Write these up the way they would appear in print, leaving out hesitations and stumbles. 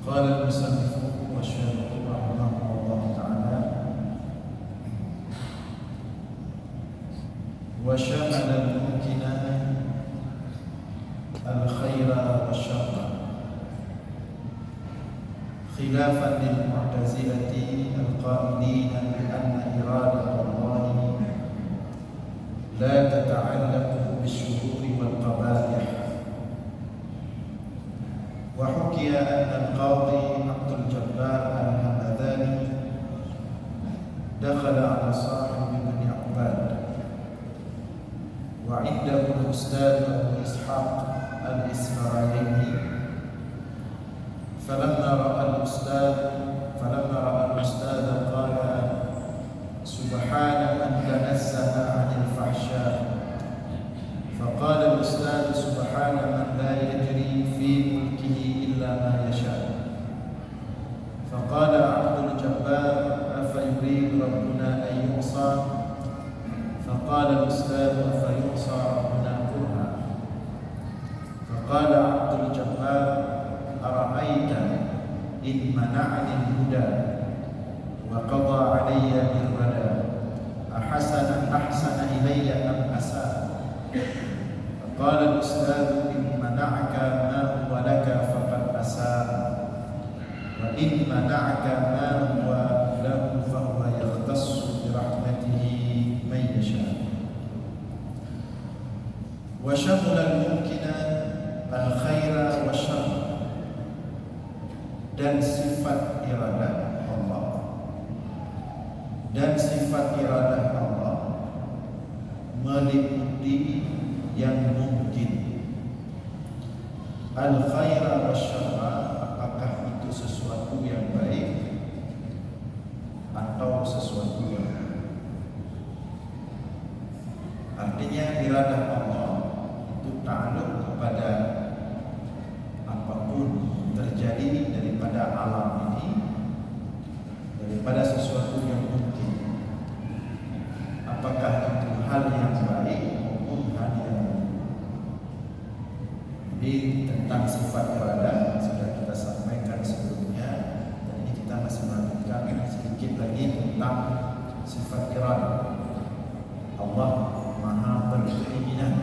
قال المصنف والشارح رحمه الله تعالى: وشمل الممكن الخير والشر خلافا للمعتزلة القائلين بأن إرادة الله لا تتعلق بالشرور والقبائح. وحكي أن القاضي عبد الجبار الهمداني دخل على صاحب بن عباد وعنده الأستاذ أبو إسحاق الإسفرايني، فلما رأى الأستاذ قال: سبحان من تنزه عن الفحشاء. فقال الأستاذ: سبحان من لا يجري في ملكه إلا ما يشاء. فقال عبد الجبار: أفيريد ربنا أن يعصى؟ فقال الأستاذ: أفيعصى ربنا كرها؟ فقال عبد الجبار: أرأيت إن منعني الهدى وقضى علي بالردى أحسن إلي أم أساء؟ فقال الأستاذ: إن منعك ما هو لك فقد أساء، وإن منعك ما هو له فهو يختص برحمته من يشاء. وشمل الممكن الخير والشر، dan sifat iradah Allah meliputi yang mungkin. Al-khaira wasyarra, apakah itu sesuatu yang baik atau sesuatu yang buruk. Artinya iradah Allah itu ta'aluk kepada apapun terjadi daripada alam ini, daripada sesuatu yang mungkin, apakah itu hal yang baik maupun hal yang buruk. Jadi tentang sifat iradah sudah kita sampaikan sebelumnya, dan ini kita masih melanjutkan sedikit lagi tentang sifat iradah. Allah Maha berkeinginan,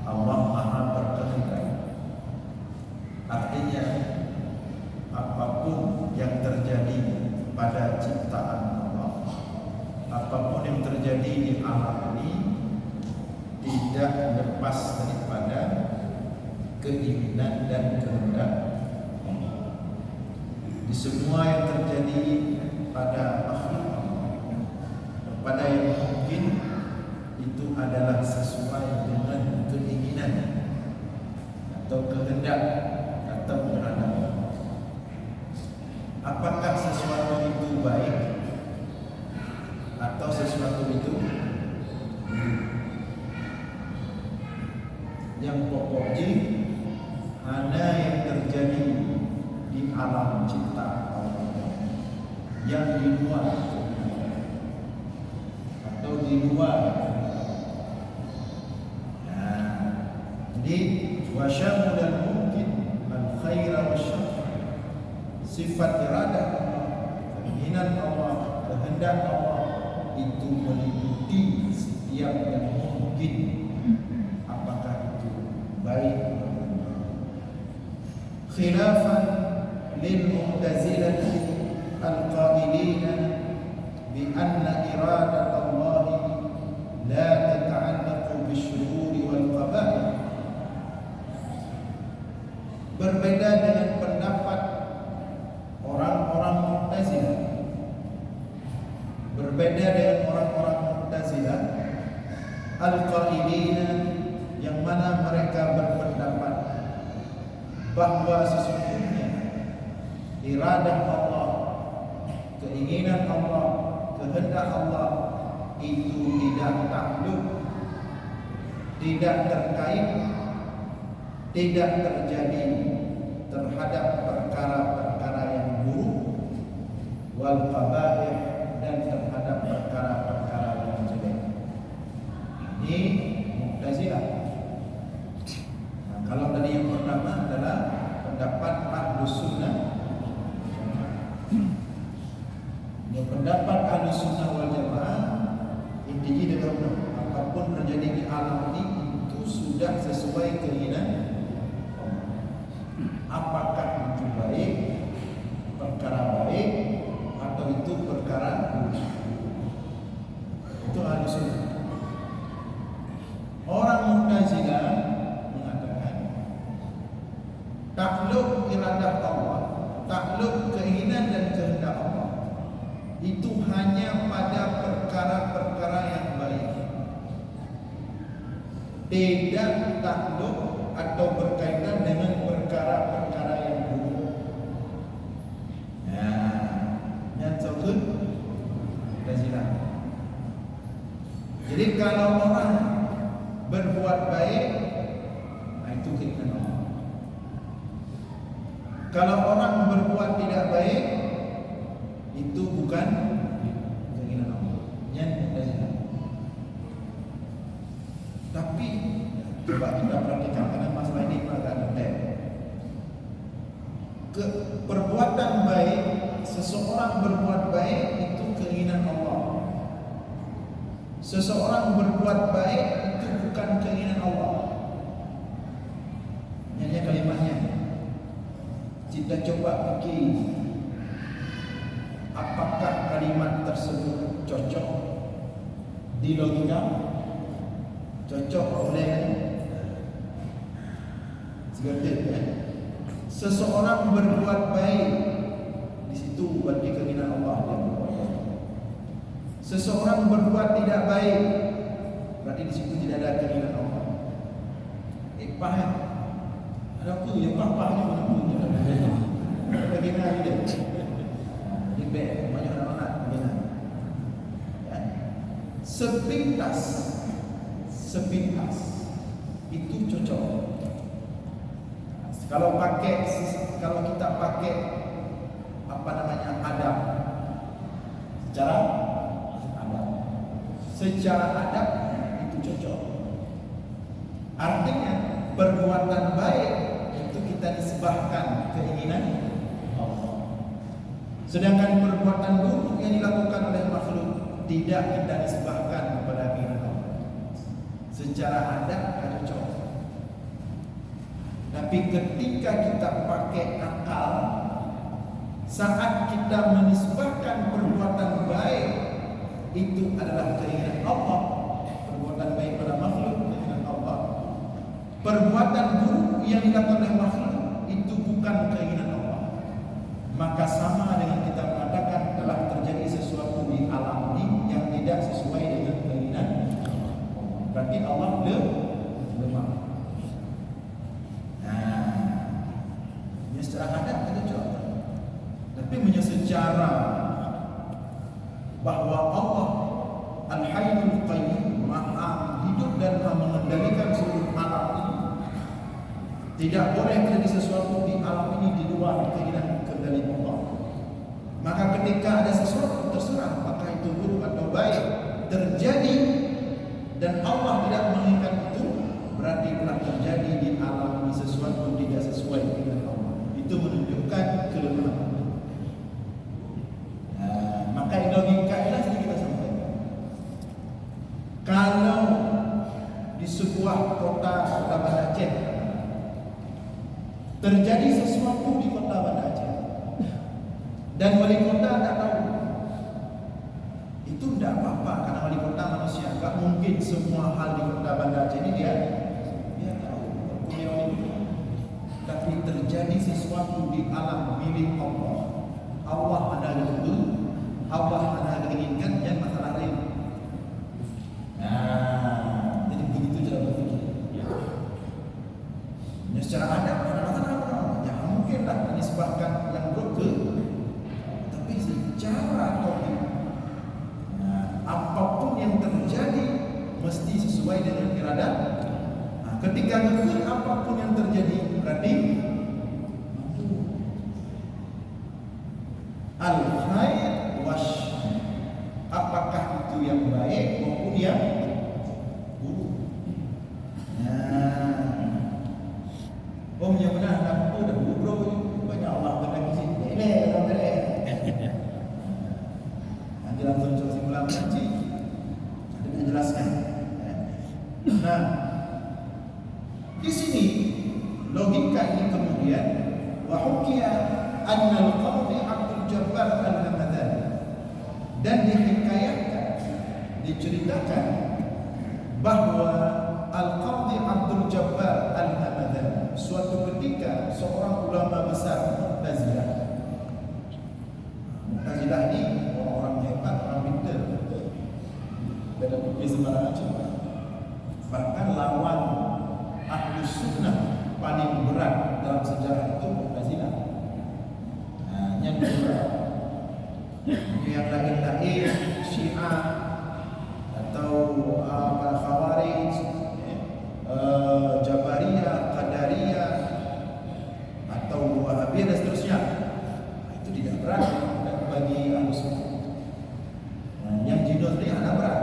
Allah Maha berkehendak. Artinya apapun yang terjadi pada ciptaan Allah, apapun yang terjadi di alam ini, tidak lepas daripada keinginan dan kehendak Allah. Di semua yang terjadi pada makhluk Allah, pada yang mungkin, itu adalah sesuai dengan keinginan atau kehendak atau kehendak. Apakah sesuatu itu baik atau sesuatu itu buruk? Yang pokoknya hanya yang terjadi di alam cipta Allah, yang di luar atau di luar. Jadi wasyamul mungkin al-khaira wasyarr, sifat iradah Allah, keinginan Allah, kehendak Allah itu meliputi setiap yang mungkin, apakah itu baik atau buruk. Khilafan lil mu'tazilati al-qailina bi anna iradat Allah la tata'allaqu bisyururi wal qaba'ih. Berbeda dengan pendapat orang-orang Mu'tazilah, berbeda dengan orang-orang Mu'tazilah al-qailina, yang mana mereka berpendapat bahwa sesungguhnya iradah Allah, keinginan Allah, kehendak Allah itu tidak takluk, tidak terkait, tidak terjadi terhadap perkara-perkara yang buruk, wal qaba'ih, dan terhadap perkara-perkara yang jelek. Ini Mu'tazilah. Kalau tadi yang pertama adalah pendapat Ahlus Sunnah terjadi di alam ini itu sudah sesuai keinginan Allah. Apakah itu baik, perkara baik, atau itu perkara buruk? Itu harus sunnah. Orang Mu'tazilah mengatakan takluk iradah Allah, takluk keinginan dan kehendak Allah itu hanya pada perkara-perkara yang baik, tidak takluk atau berkaitan dengan perkara-perkara yang buruk. Yang tersebut Mu'tazilah. Jadi kalau orang berbuat baik, itu keinginan Allah. Kalau orang berbuat tidak baik, itu bukan keinginan Allah. Yang Mu'tazilah. Tapi coba kita perhatikan, karena masalah ini agak detail. Perbuatan baik, seseorang berbuat baik itu keinginan Allah. Seseorang berbuat baik itu bukan keinginan Allah. Hanya kalimatnya. Kita coba fikir, apakah kalimat tersebut cocok di logika? Cocok oleh seseorang berbuat baik, di situ berarti keinginan Allah yang berbuat baik. Seseorang berbuat tidak baik, berarti di situ tidak ada keinginan Allah. Paham? Ada aku yang paham mana punya. Bagaimana dia? Lebih banyak anak-anak bagaimana? Sepintas itu cocok. Kalau kita pakai apa namanya adab, secara adab itu cocok. Artinya perbuatan baik itu kita nisbahkan keinginan Allah. Sedangkan perbuatan buruk yang dilakukan oleh makhluk tidak kita nisbahkan kepada keinginan Allah. Secara adab cocok. Tapi ketika kita pakai akal, saat kita menisbahkan perbuatan baik itu adalah keinginan Allah, perbuatan baik pada makhluk keinginan Allah. Perbuatan buruk yang dilakukan oleh makhluk itu bukan keinginan Allah. Maka sama dengan kita mengatakan telah terjadi sesuatu di alam ini yang tidak sesuai dengan keinginan Allah. Berarti Allah lemah. Secara adat kita coba. Tapi secara bahwa Allah Al-Hayyul Qayyum, Maha hidup dan Maha mengendalikan seluruh alam ini, tidak boleh terjadi sesuatu di alam ini di luar keinginan kendali Allah. Maka ketika ada sesuatu terserah, maka itu buruk atau baik terjadi dan Allah tidak menginginkan itu, berarti telah terjadi di alam ini sesuatu tidak sesuai dengan Allah. Itu menunjukkan kelemahan. Maka logika ini kita sampaikan. Kalau di sebuah kota Banda Aceh terjadi sesuatu di kota Banda Aceh dan wali kota tidak tahu, itu tidak apa-apa karena wali kota manusia. Tak mungkin semua hal di kota Banda Aceh ini dia tahu. Tapi terjadi sesuatu di alam milik Allah. Allah ada dulu, Allah ada inginkan dan masalah lain. Jadi begitu cara berpikir. Secara adab jangan mungkinlah menisbahkan yang buruk ke, tapi secara tauhid, apapun yang terjadi mesti sesuai dengan iradah. Ketika itu apapun yang terjadi berarti al-khair wasyarr, apakah itu yang baik maupun yang buruk. Yang benar aku dah bro, banyak Allah benar di sini. Nanti langsung simpulan nanti ada menjelaskan. Nah, di sini logika ini kemudian wa hukiya anna al-qadhi Abdul Jabbar al-Hamadani, dan dihikayatkan, diceritakan bahwa Al-Qadhi Abdul Jabbar Al-Hamadani suatu ketika seorang ulama besar Mu'tazilah. Mu'tazilah ini orang-orang hebat, orang pintar, tidak boleh sembarangan cakap. Bahkan lawan Ahlus Sunnah paling berat dalam sejarah itu Mu'tazilah. Yang kedua, yang lain-lain Syiah atau Khawarij, Jabariyah, Qadariyah atau Wahabiyah dan seterusnya, itu tidak berat bagi Ahlus Sunnah. Yang jenis ni ada berat.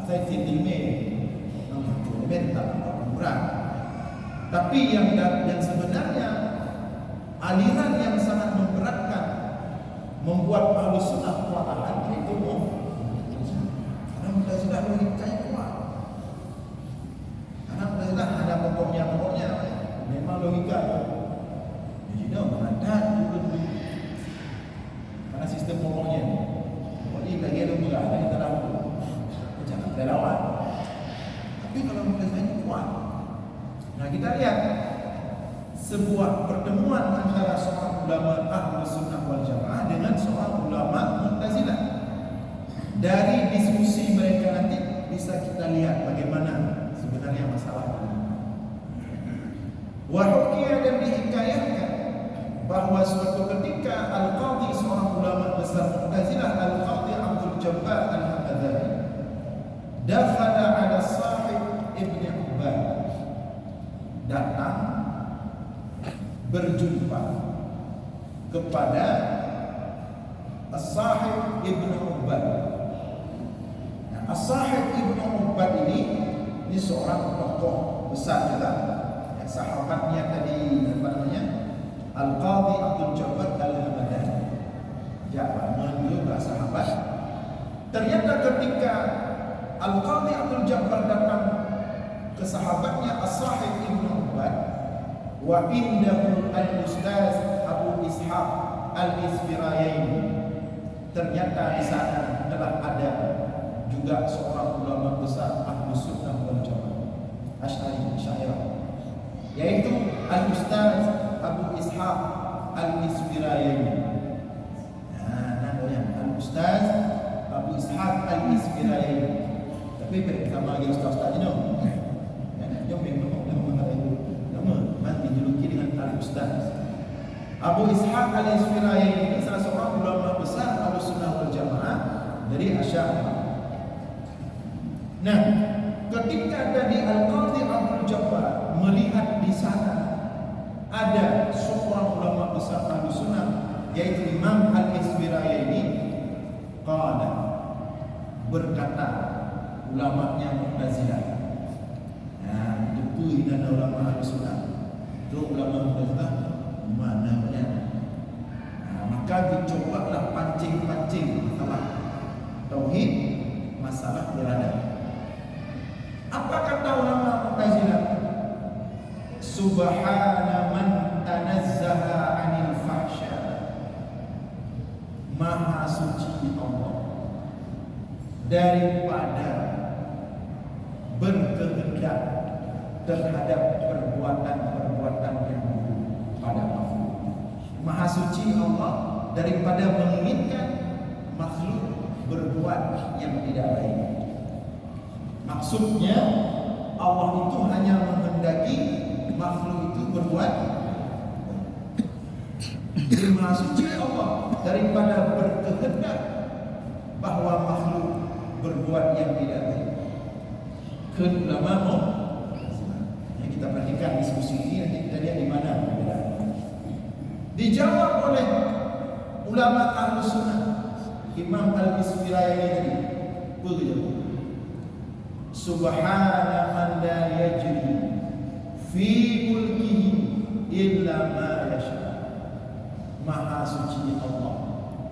Asal tilme tak berat. Tapi yang sebenarnya aliran yang sangat memberatkan, membuat Ahlus Sunnah kewalahan, itu karena Mu'tazilah logikanya kuat. Karena Mu'tazilah ada pokoknya memang logika. Jadi mengadat juga karena sistem pokoknya. Jadi lagi ada berat, lagi tak ada. Jangan kita lawan. Tapi kalau Mu'tazilah ini kuat. Nah, kita lihat sebuah pertemuan antara seorang ulama Ahlus Sunnah wal Jamaah dengan seorang ulama Mu'tazilah. Dari diskusi mereka nanti bisa kita lihat bagaimana sebenarnya masalahnya. Wa hukiya, dan dihikayatkan bahwa suatu ketika Al-Qadhi, seorang ulama besar Mu'tazilah, Al-Qadhi Abdul Jabbar Al-Hamadani, dakhala ala Sahib Ibn Ubbad, datang berjumpa kepada As-Sahib Ibn Ubbad. Nah, As-Sahib Ibn Ubbad ini seorang tokoh besar juga, ya, sahabatnya tadi apa namanya, Al-Qadhi Abdul Jabbar Al-Hamadani. Jawabannya juga sahabat. Ternyata ketika Al-Qadhi Abdul Jabbar datang ke sahabatnya As-Sahib Ibn Ubbad, wa indahu al-Ustaz Abu Ishaq al-Isfirayaini, ternyata di sana telah ada juga seorang ulama besar Ahlus Sunnah wal Jamaah Asy'ariyah, yaitu al-Ustaz Abu Ishaq al-Isfirayaini. Nah, namanya al-Ustaz Abu Ishaq al-Isfirayaini. Tapi pertama lagi ustaz-ustaz ini, dia memang nama dijuluki dengan al-Ustaz Abu Ishaq al-Isfirayaini. Ini salah seorang ulama besar Ahlus Sunnah wal Jamaah dari Asy'ariyah. Nah, ketika tadi Al-Qadhi Abdul Jabbar melihat di sana ada seorang ulama besar Ahlus Sunnah, yaitu Imam Al-Isfirayaini, qala, berkata ulamanya Mu'tazilah. Nah, itu hina ulama Ahlus Sunnah. Itu ulama Mu'tazilah mana banyak. Nah, maka dicobalah pancing-pancing masalah tauhid, masalah iradah. Apa kata ulama Mu'tazilah? Subhana man tanazzaha 'anil fahsya. Maha suci Allah daripada berkehendak terhadap perbuatan-perbuatan yang buruk pada makhluk. Maha suci Allah daripada menginginkan makhluk berbuat yang tidak baik. Maksudnya Allah itu hanya menghendaki makhluk itu berbuat. Jadi Maha suci Allah daripada berkehendak bahwa makhluk berbuat yang tidak baik. Ulama yang kita perhatikan diskusi ini, nanti kita lihat di mana perbedaan. Dijawab oleh ulama Ahlus Sunnah Imam Al-Isfirayaini tadi. Begitu. Subhana man la yajri fi mulkihi illa ma yasha. Maha suci Allah,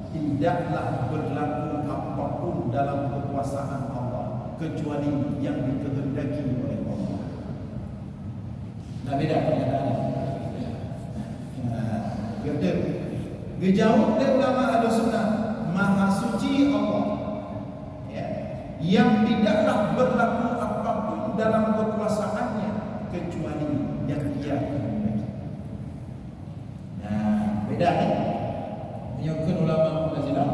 tidaklah berlaku apapun dalam kekuasaan Allah kecuali yang dikehendaki oleh Allah. Nah, beda pernyataannya. Kata dijawab oleh ulama Ahlussunnah, Maha suci Allah, ya, yang tidaklah berlaku apapun dalam kekuasaannya kecuali yang Dia kehendaki. Nah, beda kan? Menyokong ulama Mu'tazilah,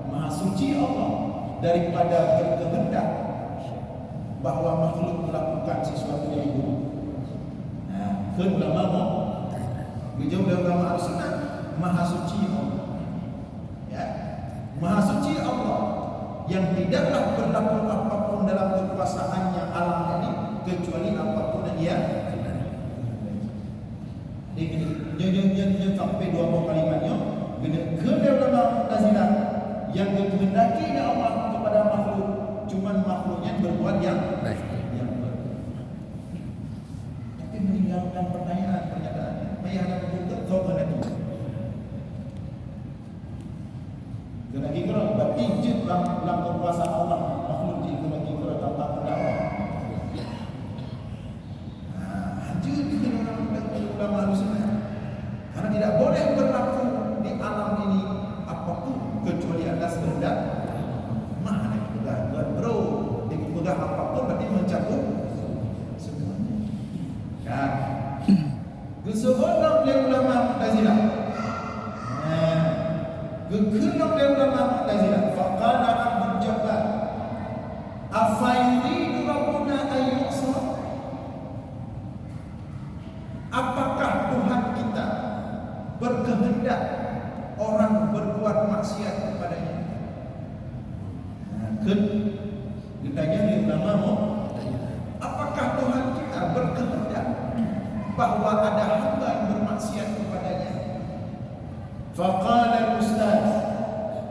Maha suci Allah daripada berkehendak bahawa makhluk melakukan sesuatu yang buruk. Nah, kan ulama dijawab oleh ulama Ahlussunnah, Maha suci Allah, ya, Maha suci Allah yang tidaklah berlaku apapun dalam kekuasaannya alam ini kecuali apapun yang Dia. Ini sampai dua buah kalimatnya. Kedua ulama Mu'tazilah yang dikehendaki Allah kepada makhluk, cuman makhluknya berbuat yang baik. Tapi meninggalkan pertanyaannya. Ayah nak berkata, kau lagi. Lagi kerana berarti jid dalam kekuasaan Allah makhluk jid lagi kerana tanpa pendapat. Jid di ulama Ahlussunnah. Karena tidak boleh berlaku di alam ini apapun kecuali atas kehendak Maha Pegang. Bro, dipegang apapun berarti mencakup semuanya. Kan? Keseorang oleh ulama Mu'tazilah. Kekenal oleh ulama Mu'tazilah. Faqala Abdul Jabbar, afa yuridu rabbuna an yu'sa? Apakah Tuhan kita berkehendak orang berbuat maksiat kepadanya? Ditanya oleh ulama, apakah Tuhan kita berkehendak bahawa ada hamba yang bermaksiat kepadanya? Faqala al-ustaz,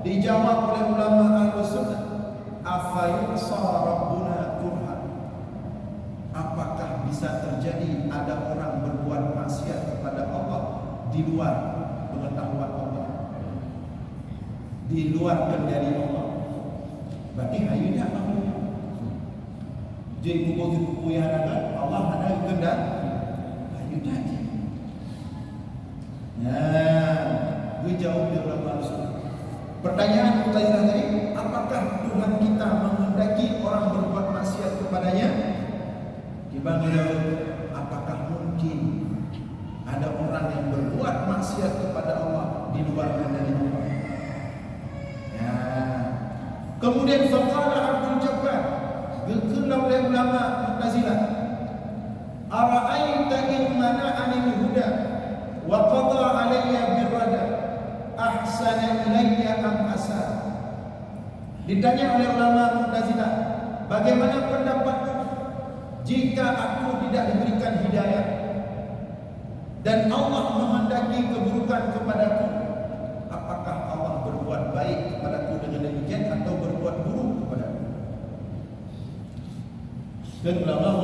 dijawab oleh ulama Ahlussunnah, afa yu'sa rabbuna Tuhan? Apakah bisa terjadi ada orang berbuat maksiat kepada Allah di luar pengetahuan Allah, di luar kendali Allah? Berarti hayu tak makhluk. Jadi kubu-kubu yang ada Allah ada kendali. Hayu tak je. Nah, gue jawab di ulama Ahlussunnah. Pertanyaan Mu'tazilah tadi, apakah Tuhan kita menghendaki orang berbuat maksiat kepadanya? Dibagi jawab, apakah mungkin ada orang yang berbuat maksiat kepada Allah di luar kendali Allah? Ya. Kemudian faqala Abdul Jabbar, gekelah oleh ulama Mu'tazilah, ara'aita in mana'ani al-huda wa qada alayya birrada ahsana ilayya am asa? Ditanya oleh ulama Mu'tazilah, bagaimana pendapatmu jika aku tidak diberikan hidayah dan Allah menghendaki keburukan kepadaku? Apakah Allah berbuat baik kepadaku dengan demikian atau berbuat buruk kepadaku? Dan ulama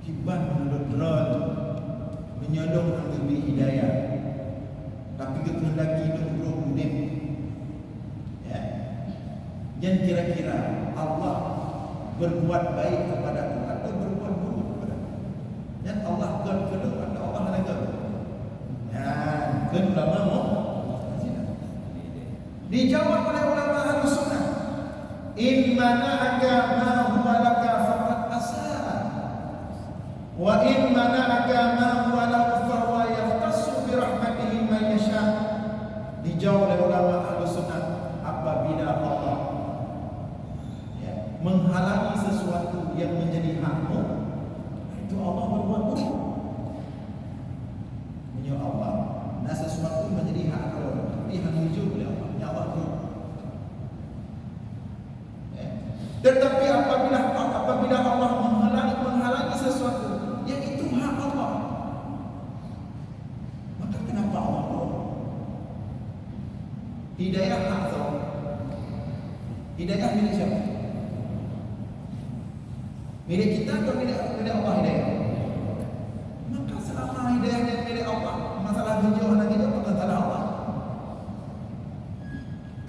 kiban menurut menyodong memberi hidayah, tapi kehendaki untuk mudim, ya. Yang kira-kira Allah berbuat baik kepadaku atau berbuat buruk kepadaku? Dan Allah kedua atau Allah lagi? Ya, kedua ulama dijawab oleh ulama Ahlussunnah, in mana'aka ma huwa laka faqad asaa, wa in mana'aka ma huwa lahu fa huwa yahtassu bi rahmatihi man yasha. Dijawab oleh ulama Ahlussunnah, apabila Allah menghalangi sesuatu yang menjadi hakmu, itu Allah berbuat buruk. Menyuruh Allah, nah sesuatu menjadi hak Allah, tapi hak hijau oleh Allah, ya Allah buruk. Tetapi apabila Allah menghalangi sesuatu yang itu hak Allah, maka kenapa Allah buruk? Hidayah hak Allah. Hidayah milik siapa? Milik kita atau milik Allah hidayah? Maka selama hidayahnya milik Allah, masalah hijau anak itu bukan salah Allah.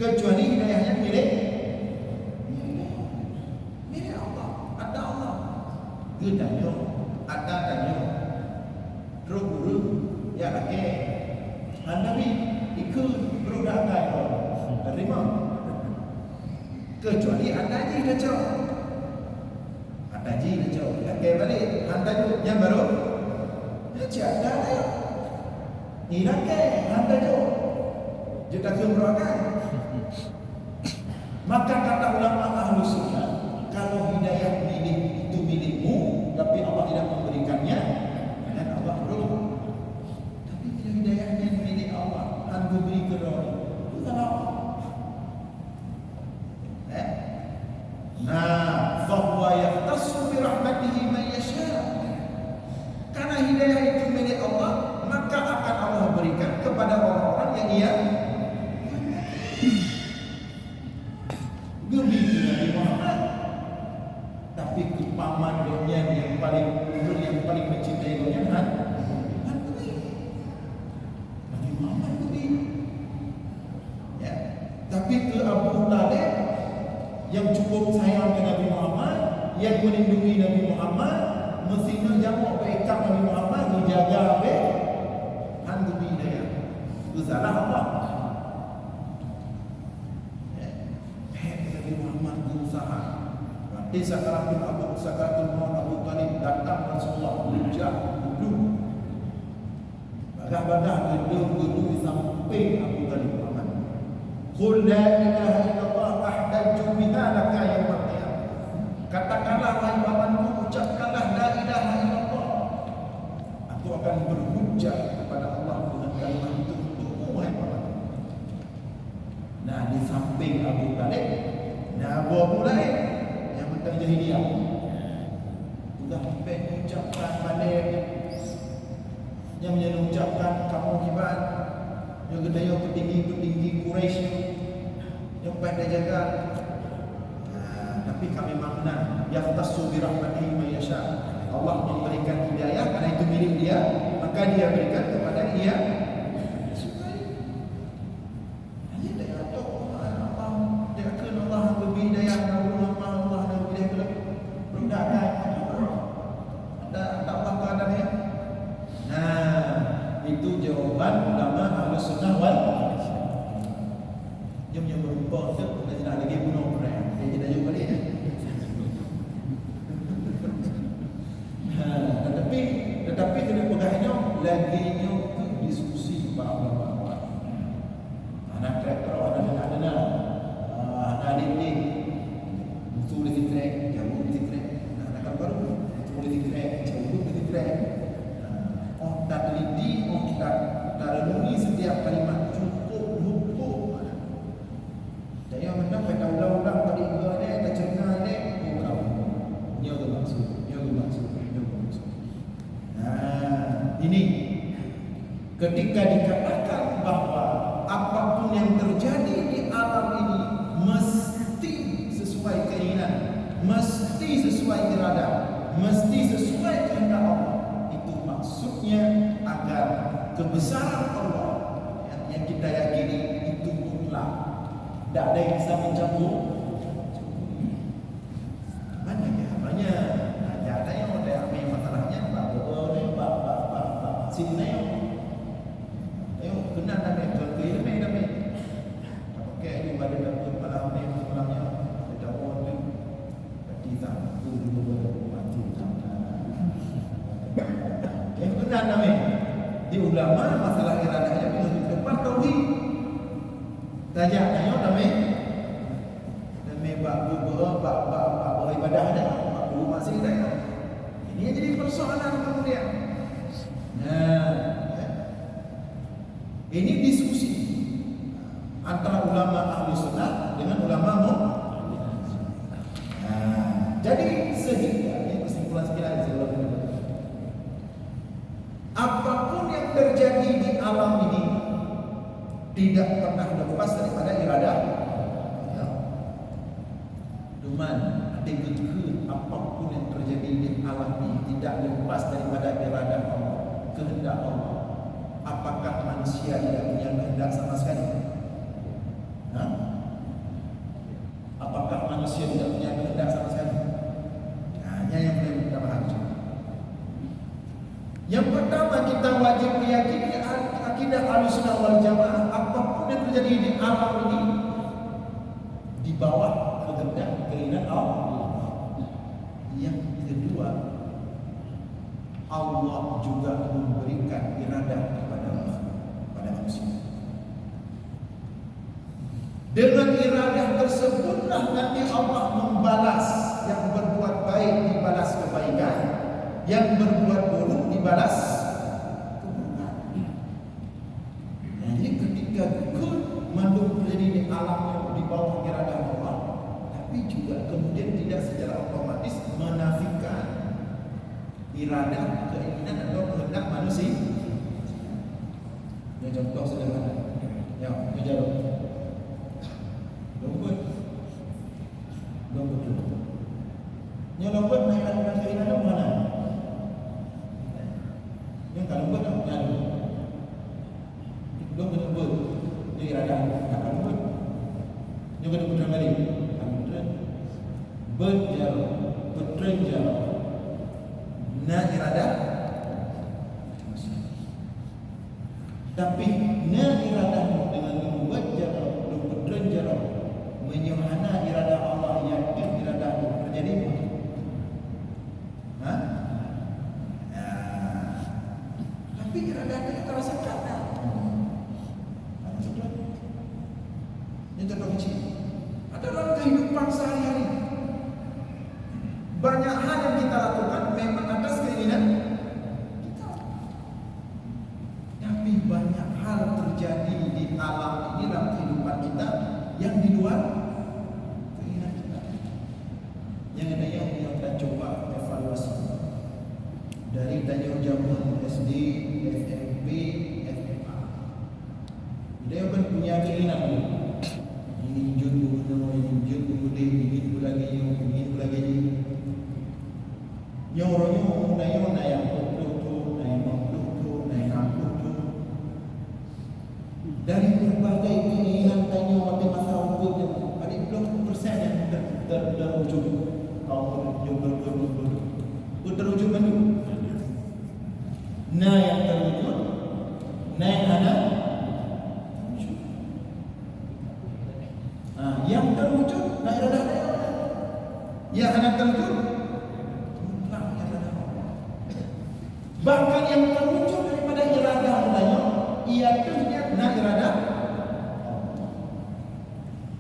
Kecuali hidayahnya milik danyo, ada danyo. Guru ya lagi. Nabi ikut berudak kaya. Terima. Kecuali anda je kacau. Anda je kacau. Lagi balik anda je yang baru. Ya ada ya. Ni lagi anda je. Kita keberudak. Maka kata ulama ahli sunnah, kalau hidayah milik itu milikmu, tapi Allah tidak memberikannya, dan Allah belum. Tapi bila hidayahnya milik Allah, Anda beri ke orang, itu salah. Nah, fahuwa yahtassu bi rahmatihi man yasha. Karena hidayah itu milik Allah, maka akan Allah berikan kepada orang-orang yang ia begitu Nabi Muhammad. Tapi kepaman dunia yang paling ulur, yang paling mencintai dunia Nabi Muhammad begitu. Ya. Tapi ke Abu Talib yang cukup sayang ke Nabi Muhammad, yang melindungi Nabi Muhammad, mestinya jamu baikat Nabi Muhammad, menjaga baik hantu hidayah. Itu salah Allah. Muhammad berusaha. Nanti sakaratul Abu sakaratul maut Abu Talib datang Rasulullah hujah dulu. Badah-badah gedung-gedung di samping Abu Talib Muhammad. Qul la ilaha illallah ahdaju biha laka yaumil qiyamah. Katakanlah wahai pamanku, ucapkanlah la ilaha illallah. Aku akan berhujah kepada Allah dengan kalimat itu untukmu wahai pamanku. Nah, di samping Abu Talib, nah, Abu Lain yang mentang jahiliyah sudah sampai mengucapkan balik, yang mengucapkan kamu hebat, yang gedaya petinggi-petinggi Quraisy yang pada jaga. Tapi kami makna yahtassu bi rahmatihi man yasha. Allah memberikan hidayah karena itu milik dia, maka dia berikan kepada dia. Itu jawaban ulama Ahlus Sunnah wal Jom yang berumpah tu kita tidak lagi bunuh orang. Dia tidak jumpa dia. Tetapi kena pegahnya lagi ke diskusi para ulama. Anak traktor ada adik musuh di trek, jauh di trek. Anak baru musuh di trek, jauh di trek. Tak teliti, tak renungi setiap kalimat cukup hukum. Saya mendapat ulang-ulang tadi dia tak cerna dia bukan. Dia bermaksud. Ini ketika dikatakan bahawa apapun yang terjadi di alam ini mesti sesuai keinginan, mesti sesuai iradah, mesti sesuai kehendak Allah. Maksudnya agar kebesaran Allah yang kita yakini itu mutlak, tidak ada yang bisa mencampur. Banyak. Ada yang ambil masalahnya sini ayo kena namanya kalau namanya. Okey, ini pada dapat malam ni malamnya ada orang tu tak dulu mati yang benar namanya di ulama masalah iradahnya bila depan tauhid tajak tanya namanya bab ibadah ada bab masih ada. Ini jadi persoalan kemudian. Ini diskusi antara ulama ahli sunnah dengan ulama jadi sehingga ini kesimpulan sekiranya apapun yang terjadi di alam ini tidak pernah lepas daripada iradah. Duman, adik apapun yang terjadi di alam ini tidak lepas daripada iradah Allah, kehendak Allah. Apakah manusia tidak punya kehendak sama sekali? Apakah manusia tidak punya kehendak sama sekali? Hanya yang boleh kita pahami. maka kita wajib meyakini akidah Ahlussunnah wal Jamaah, apapun yang terjadi di alam ini di bawah kehendak keinginan Allah. Yang kedua, Allah juga memberikan iradah kepada manusia. Dengan iradah tersebutlah nanti Allah membalas. Yang berbuat baik dibalas kebaikan, yang berbuat buruk dibalas keburukan. Jadi ketika mandung terjadi di alam di bawah iradah Allah, tapi juga kemudian tidak secara otomatis menafikan iradah, keinginan atau kehendak manusia. Ini contoh sederhana. Ya, berjalan. Lompat dulu. Yang lompat naik dengan keinginan mana? Yang tak lompat tak jalan. Lompat. Dia iradah tak lompat. Yang kena putar balik. Tak putar. Berjalan. Putar jalan. Na iradah. Tapi na iradah dengan membuat jalan, putar jalan, menyuhana iradah Allah yang iradah terjadi. Tapi iradah kita rasakan. Ini contoh kecil. Ada dalam kehidupan sehari-hari. Banyak hal yang kita lakukan memang atas keinginan kita. Tapi banyak hal terjadi di alam ini dalam kehidupan kita yang di luar keinginan kita. Yang ada yang kita coba evaluasi dari zaman SD, SMP, SMA. Dia kan punya keinginan ingin jodoh, ingin lagi. Nyorong yang dari berbagai keinginan tanya pada masa umurnya ada 20% yang terwujud. Kau terwujud mana? Nah yang terwujud, nah yang ada terwujud. Yang terwujud, nah iradah yang ada terwujud. Bahkan yang terwujud daripada iradah adanya, iaitu na iradah.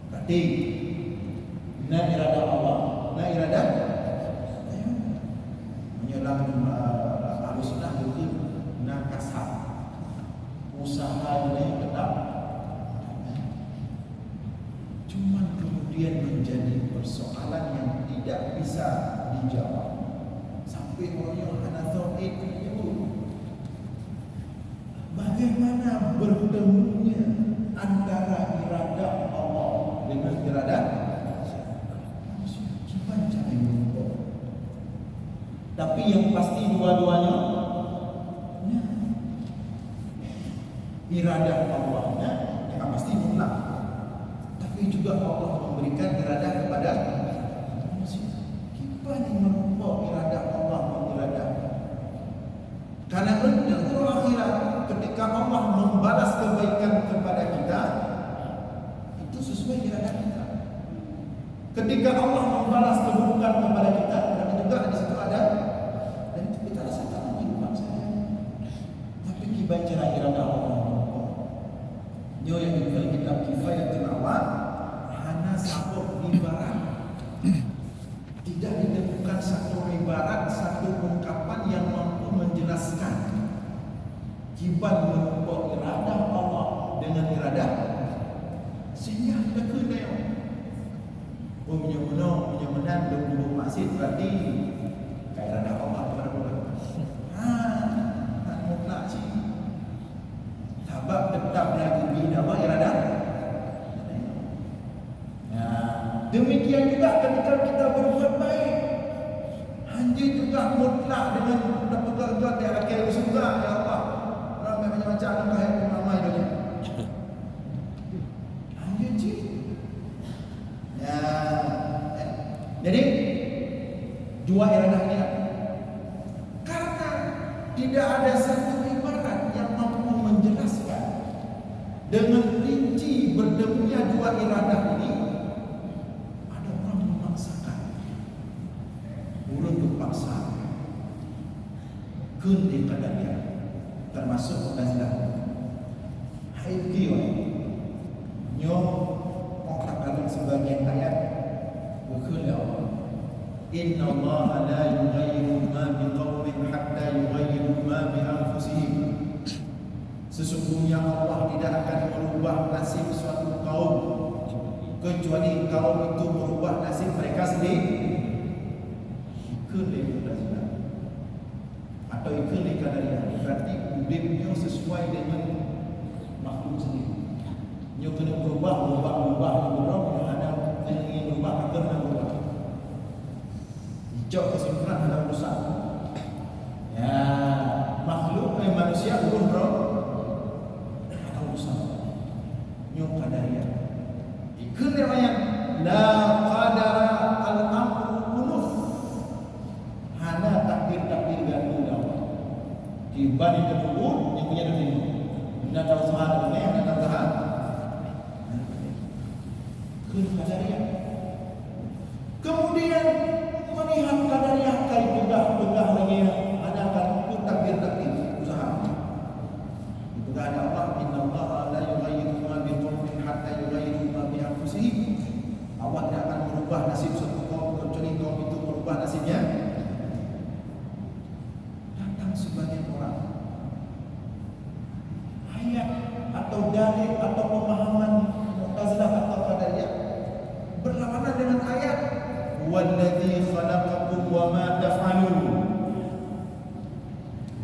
Berarti na iradah Allah, na iradah menyelam Ahlussunnah itu na kasab. Usaha ini tetap. Cuma kemudian menjadi persoalan yang tidak bisa dijawab. Sampai orang yang tauhid menyebut bagaimana bertemunya antara iradah Allah dengan iradah manusia. Gimana cara mengukur? Tapi yang pasti dua-duanya iradah Allahnya yang pasti mutlak. Tapi juga Allah memberikan iradah kepada manusia. Gimana mengukur iradah Allah iradah? Karena untuk akhirat ketika Allah membalas kebaikan kepada kita itu sesuai iradah kita. Ketika Allah membalas keburukan kepada kita, berarti juga di situ ada dan itu kita rasakan di kehidupan saya. Tapi kibaca iradah Allah. Yo yang diberi kitab Kifayatul Awam hana sabuk ibarat. Tidak ditemukan satu ibarat, satu ungkapan yang mampu menjelaskan kiban mengukur iradah Allah dengan iradah sehingga kita kena menang dan masjid berarti iradah Allah kepada Allah. Mutlak sih. Sebab tetap lagi binawa iradah. Demikian juga ketika kita berbuat baik, hanya juga mutlak dengan betul-betul dia akan suka ya Allah. Ramai macam-macam orang yang ramai dunia. Hanya je. Jadi dua iradah ini karena tidak ada satu Dengan rinci berdemunya dua iradah ini, ada orang memaksakan, urut berpaksa, kundi kadangnya, termasuk Mu'tazilah. Hai kioi, nyo mengatakan sebagian ayat, bukan Allah. Inna Allah la yughayyiru ma biqaumin hatta yughayyiru ma bi anfusihim. Sesungguhnya Allah tidak akan merubah nasib suatu kaum kecuali kaum itu merubah nasib mereka sendiri. Ikut Mu'tazilah atau ikut Qadariyah, berarti hidupnya sesuai dengan makhluk sendiri. Nyo kena berubah yang ada kena ingin berubah kena berubah. Hijau kesimpulan ada urusan. Ya, makhluk manusia urut bro. Nyung Qadariyah ikut riwayat la qadara al-amru unuf, hana takdir gantung Allah dibanding ketubur yang punya diri benda tahu sahara dengan yang tahu sahara ikut Qadariyah. Kemudian melihat Qadariyah kai pegah lagi ada akan ikut takdir usaha itu ada Allah. Inna Allah la yughayyiru ma biqaumin hatta yughayyiru ma bi anfusihim. Allah tidak akan merubah nasib suatu kaum kecuali kaum itu merubah nasibnya. Datang sebagian orang ayat atau dalil atau pemahaman Mu'tazilah atau Qadariyah berlawanan dengan ayat walladzi khalaqakum wa ma taf'alun.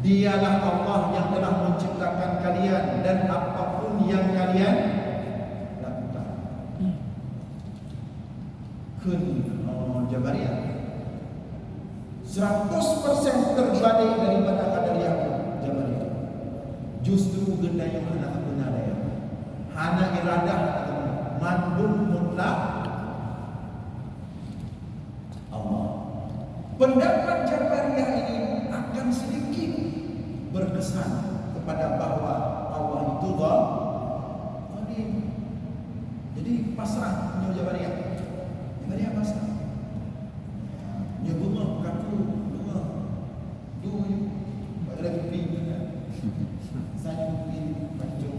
Dialah Allah yang telah menciptakan kalian dan apapun yang kalian lakukan. Jabariyah 100% terbalik daripada Qadariyah. Jabariyah justru gendayung anak benar ya. Hana iradah mandul mutlak Allah. Pendapat Jabariyah ini akan sedikit berkesan kepada bahawa Allah itu zalim. Jadi pasrah punya Jabariyah. Jabariyah pasrah. Ya bunga kaku bunga. Dulu pada pipi saya pipi macam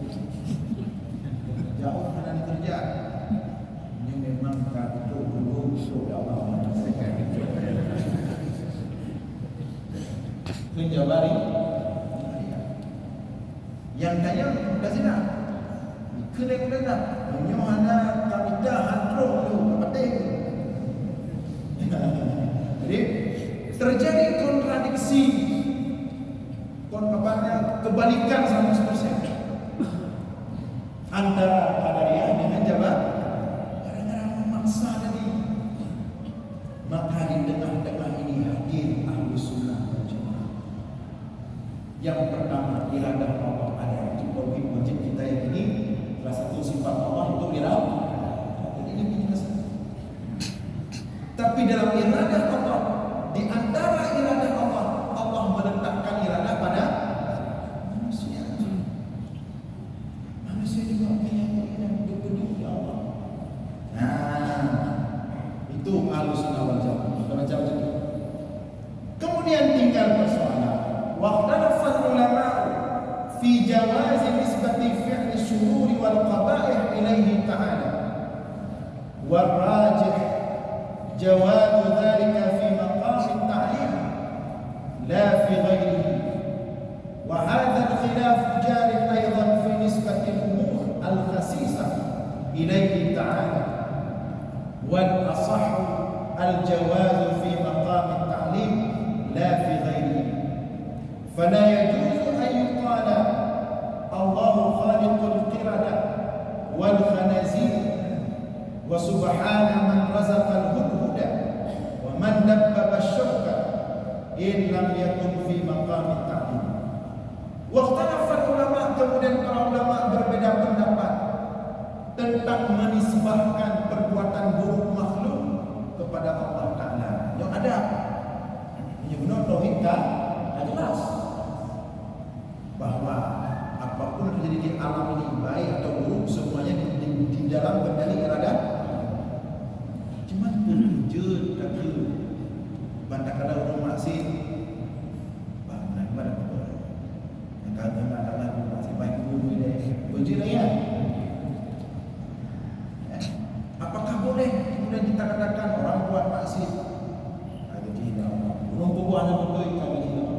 jauh kanan kerja. Ini memang kaku dulu sudah Allah sekali. Jabariyah yang kaya Mu'tazilah kena menyohana kamita hantrong tu penting. Jadi terjadi kontradiksi kebalikan 100% antara Qadariyah dengan Jabariyah. Gara-gara memaksa tadi, maka di tengah-tengah ini hadir Ahlus Sunnah wal Jamaah. Yang pertama, iradah Allah ada di tauhid wajib kita yang ini. Salah satu sifat Allah itu iradah. Jadi ini penjelasan. Tapi dalam iradah Allah, di antara iradah Allah, Allah meletakkan iradah pada manusia. Manusia juga punya keinginan untuk berdiri Allah. Nah, itu Ahlus Sunnah wal Jamaah. Macam itu. Kemudian tinggal persoalan. واختلف العلماء في جواز نسبة فعل الشرور والقبائح إليه تعالى والراجح جواز ذلك في مقام التعليم لا في غيره وهذا الخلاف جار أيضا في نسبة الأمور الخسيسة إليه تعالى والأصح الجواز في مقام التعليم لا في غيره فلا يجوز أن يقال الله خالق القردة والخنازير وسبحان من رزق الهدهد ومن دبب الشوكة إن لم يكن في مقام التعليم. واختلف العلماء, kemudian para ulama berbeda pendapat tentang menisbahkan perbuatan buruk makhluk kepada Allah Ta'ala. Yang ada menyebut tauhid jelas bahwa apapun terjadi di alam ini, baik atau Maksid bangunan pada apa yang kata adalah masih baik dulu dia uji raya. Apakah boleh kemudian kita katakan orang buat maksiat ada tidak orang buat anak betul kami tidak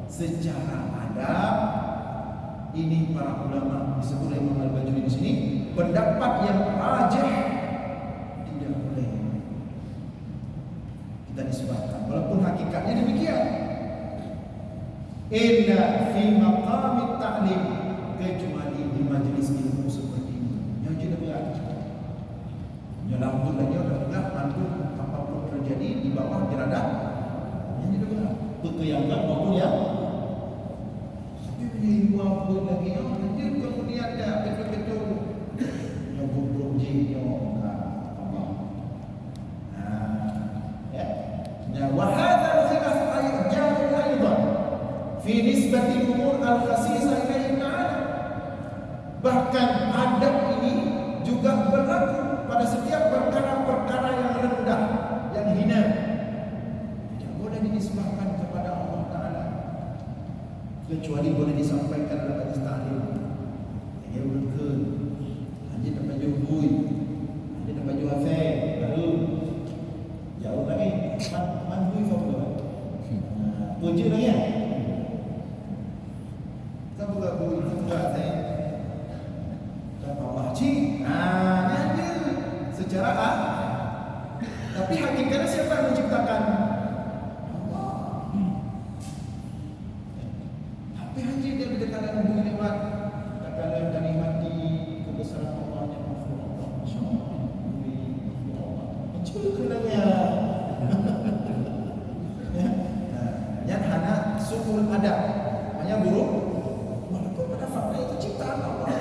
secara adab. Ini para ulama disebut oleh Imam Al-Bajuri di sini pendapat yang rajih tidak boleh kita nisbahkan walaupun hakikatnya demikian. Illa fi maqamit ta'lim, kecuali di majlis ilmu seperti ini yang tidak berat. Yang lambut lagi orang dengar mantu apapun terjadi di bawah dirada yang tidak berat. Berkeyangan maupun yang ilmu apa lagi yang hadir kemudian ada betul-betul yang bodoh je wa hadha al-khilaf jari aidan fi nisbati umur al-khasisa ilaihi ta'ala. Bahkan adab ini juga berlaku pada setiap perkara-perkara yang rendah, yang hina, tidak boleh dinisbahkan kepada Allah Ta'ala, kecuali boleh disampaikan dalam majlis taklim. Ya betul. Hanya tak baju bui, hanya tak baju affair, baru jauh lagi. Man bui apa? Puja lagi ya. Kamu tak bui juga saya. Kata Allah cik. Hanya secara tapi hakikatnya siapa yang menciptakan? Haji dia berdekatan dengan lewat katakan dari mati kebesaran Allah yang maafkan Allah, masyaallah. Macam kenanya yang hana sukul adab namanya buruk walaupun pada fakta itu ciptaan Allah.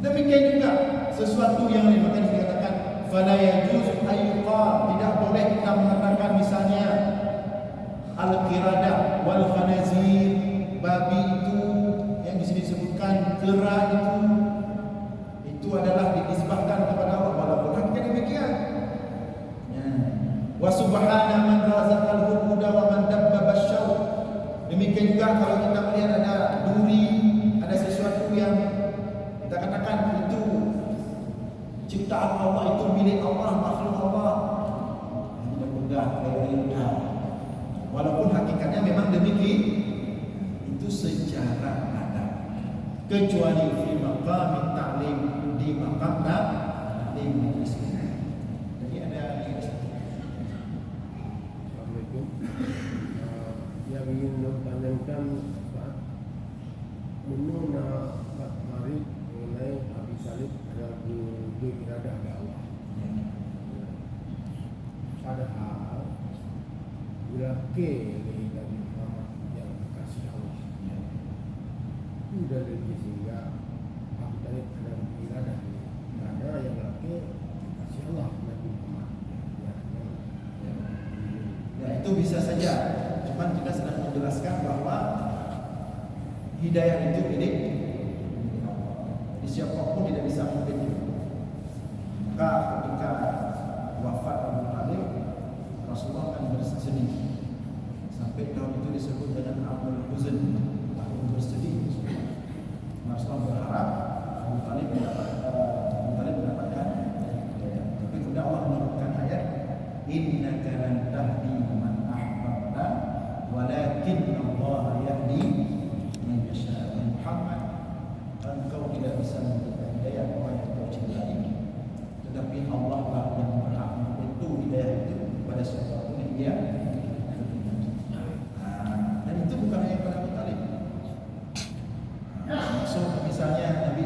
Demikian juga sesuatu yang lain, maka dikatakan fala yajuz ayyuqal, tidak boleh kita mengatakan misalnya al-qiradah wal khanazir, babi itu yang di sini disebutkan, kera itu adalah dinisbahkan kepada Allah walaupun hakikatnya demikian. Wa subhana man razaqal huda wa man dabbaba asy-syaw. Demikian juga kalau kita melihat ada duri, ada sesuatu yang kita katakan itu ciptaan Allah, itu milik Allah, makhluk Allah, tidak mudah kayak walaupun hakikatnya memang demikian, itu secara adab, kecuali fi maqamit ta'lim, di maqam ta'lim majlis. Jadi ada Assalamualaikum. Yang ingin bertanyakan Pak, menurut Pak Mari mengenai Abi Talib adalah beriradah ke Allah. Padahal bila dari Muhammad yang kasih Allah itu dari sehingga Abi Talib adalah beriradah karena yang laki kasih Allah Nabi Muhammad. Ya, itu bisa saja. Cuman kita sedang menjelaskan bahwa hidayah itu milik Allah. Jadi siapapun tidak bisa mengambil. Maka ketika wafat Abu Talib, Rasulullah akan bersedih. Sampai tahun itu disebut dengan Amul Huzn, tahun bersedih. Rasulullah berharap Abu Talib mendapatkan hidayah. Tapi kemudian Allah menurunkan ayat, innaka lan tahdi man ahbabta walakin Allah yahdi man yasha. Muhammad, engkau tidak bisa memberikan hidayah orang yang kau cintai, tetapi Allah lah yang berhak memberi hidayah itu kepada siapapun yang dia. Dan itu bukan hanya pada Abu Talib. Maksud misalnya Nabi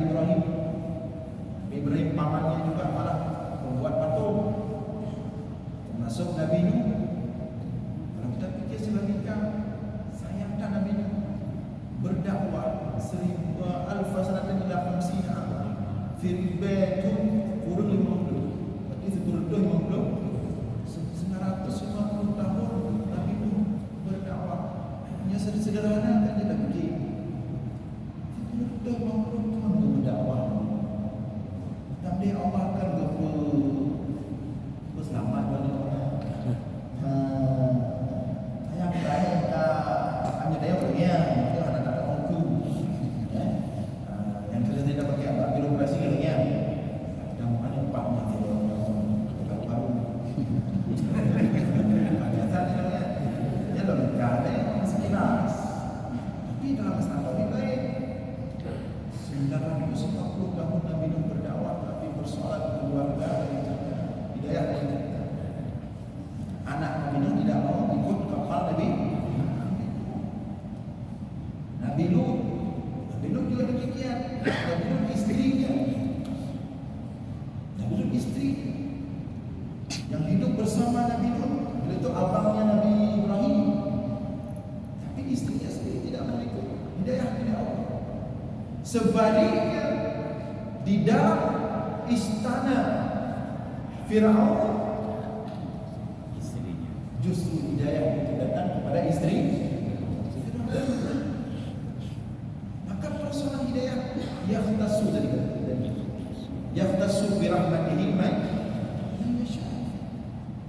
Ibrahim pamannya juga malah membuat patung. Termasuk Nabi Nuh. Kalau kita fikir selanjutnya, sayangkan Nabi Nuh berdakwah 1000 sanatin ila 50 fi baitun kurun 50. Berarti seturut 950 tahun Nabi Nuh berdakwah. Hanya sederhana kan dia begini. Seturut 50 tahun berdakwah. Tapi Allah akan berselamat bagi orang. istri yang hidup bersama Nabi Nuh, itu abangnya Nabi Ibrahim. Tapi istrinya sendiri tidak menerima hidayah dari Allah. Sebaliknya di dalam istana Firaun, istrinya justru hidayah itu datang kepada istri. Maka persoalan hidayah yahtasu tadi yahtasu bi rahmatihi man yasha.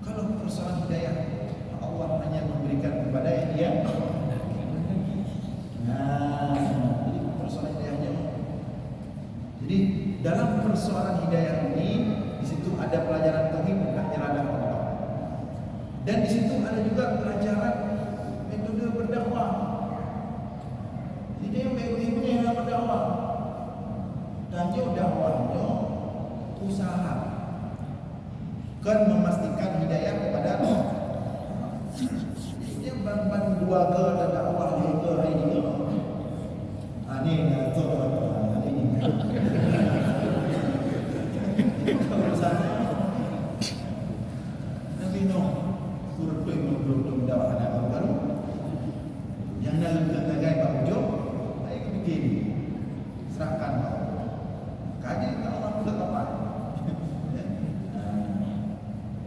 Kalau persoalan hidayah, Allah hanya memberikan kepada yang dia. Jadi persoalan hidayahnya. Jadi dalam persoalan hidayah ini, di situ ada pelajaran tauhid dan iradah Allah. Dan di situ ada juga pelajaran metode berdakwah. Jadi yang yang berdakwah, dan dakwahnya usaha kan memastikan hidayah kepada Allah. Dia ban dua ke dan dakwah dia ke ini. Ini ngatur ini. Kalau sana Nabi Nuh kurang belum dakwah ada baru. Yang dalam kegagai Pak Ujo, saya bikin serahkan kaji Allah buat apa?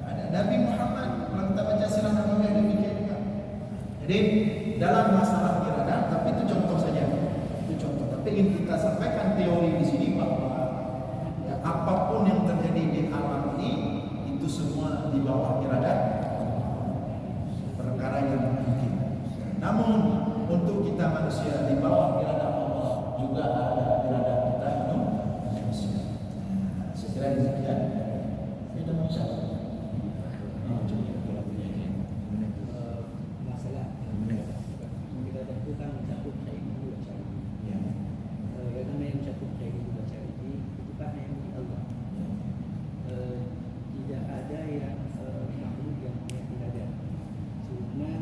Ada Nabi Muhammad kalau kita baca sirah Nabi ada demikian juga. Jadi dalam masalah iradah, tapi itu contoh saja, itu contoh. Tapi ingin kita sampaikan teori di sini bahwa ya, apapun yang terjadi di alam ini itu semua di bawah iradah, perkara yang mungkin. Namun untuk kita manusia di bawah iradah Allah juga ada iradah kita manusia. Saya kira demikian. Kita manusia. Masalah kita tentukan mencakup saya itu baca ini. Yang namanya mencakup saya itu baca ini itu kan yang di Allah. Tidak ada yang makhluk yang punya iradah. Cuman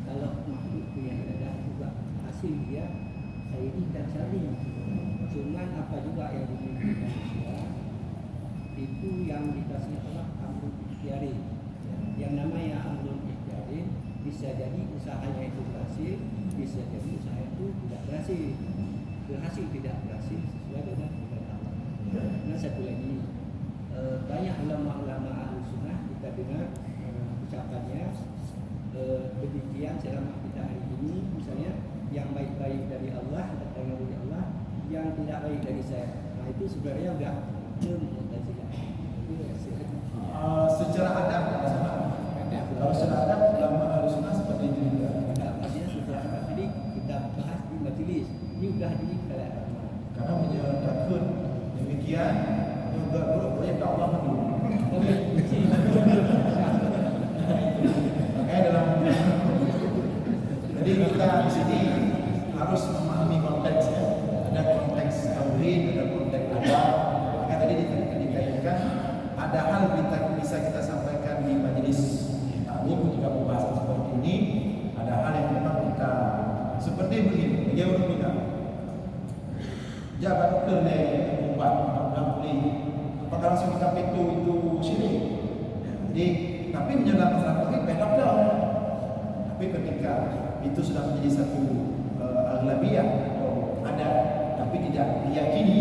kalau makhluk punya iradah juga hasil dia saya ini tidak cari. Cuman apa juga yang dimiliki manusia itu yang dikasih Allah amrul ikhtiari. Yang namanya amrul ikhtiari bisa jadi usahanya itu berhasil, bisa jadi usaha itu tidak berhasil. Berhasil tidak berhasil sesuai dengan kehendak Allah. Nah satu lagi banyak ulama-ulama ahli sunnah kita dengar ucapannya demikian ceramah kita hari ini, misalnya yang baik-baik dari Allah datangnya dari Allah, yang tidak baik dari saya. Nah itu sebenarnya sudah Mu'tazilah. Secara adab kalau secara adab ulama Ahlussunnah seperti itu juga. Maksudnya secara adab. Jadi kita bahas di majelis. Ini sudah di kalangan. Karena menyatakan demikian juga boleh dakwah dulu. Makanya dalam jadi kita di sini harus memahami konteksnya. Ada konteks tauhid, ada konteks adab. Maka tadi dikaitkan ada hal bisa kita sampaikan di majelis taklim ketika pembahasan seperti ini. Ada hal yang memang kita seperti begini. Dia orang bilang jabat dokter ni ubat boleh apakah langsung kita itu syirik. Jadi tapi menyerang masalah tauhid beda dah. Tapi ketika itu sudah menjadi satu aghlabiyah atau ada tapi tidak diyakini,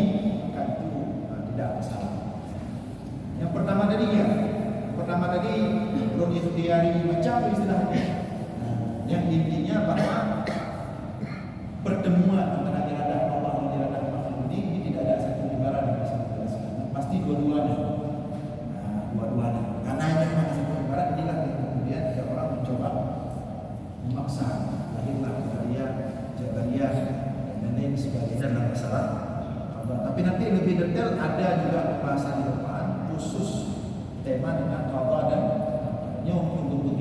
maka itu tidak masalah. Yang pertama tadi belum itu diari macam istilahnya. Yang intinya bahwa pertemuan antara iradah Allah dan iradah makhluk ini tidak ada satu ibarat yang bisa dijelaskan. Pasti dua-duanya. Dua-duanya. Karena yang mana satu ibarat inilah yang kemudian ada orang mencoba memaksa lahirlah Jabariyah dan lain sebagainya dalam masalah. Tapi nanti lebih detail ada juga pembahasan di depan khusus tema dengan qada dan nyung untuk